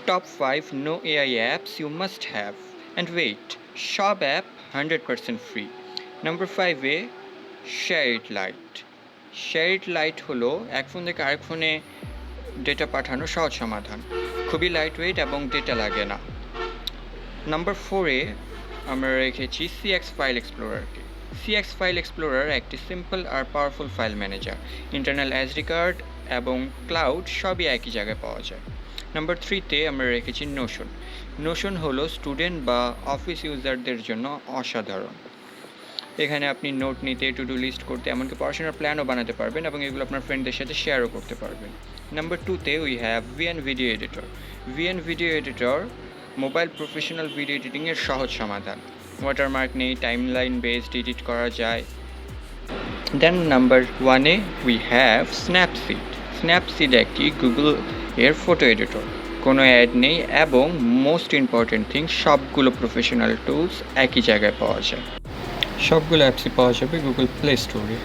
Top 5 no AI apps you must have. And wait, সব app 100% free. Number 5 Shared Light. Shared Light হলো এক phone থেকে আরেক ফোনে ডেটা পাঠানোর সহজ সমাধান, খুবই লাইট ওয়েট এবং ডেটা লাগে না। নাম্বার 4 আমরা রেখেছি সিএক্স ফাইল এক্সপ্লোরারকে। সিএক্স ফাইল এক্সপ্লোরার একটি সিম্পল আর powerful file manager. Internal SD card এবং ক্লাউড সবই একই জায়গায় পাওয়া যায়। নাম্বার 3 আমরা রেখেছি নোশন। নোশন হলো স্টুডেন্ট বা অফিস ইউজারদের জন্য অসাধারণ। এখানে আপনি নোট নিতে, টু ডু লিস্ট করতে, এমনকি পড়াশোনার প্ল্যানও বানাতে পারবেন এবং এগুলো আপনার ফ্রেন্ডদের সাথে শেয়ারও করতে পারবেন। Number 2 we have VN video editor. VN video editor mobile professional video এডিটিংয়ের সহজ সমাধান। ওয়াটারমার্ক নেই, টাইমলাইন বেসড এডিট করা যায়। Then number 1 we have Snapseed. Snapseed একটি গুগল এর ফটো এডিটর, কোনো অ্যাড নেই এবং মোস্ট ইম্পর্টেন্ট থিং, সবগুলো প্রফেশনাল টুলস একই জায়গায় পাওয়া যায়। সবগুলো অ্যাপসই পাওয়া যাবে গুগল প্লে স্টোরে।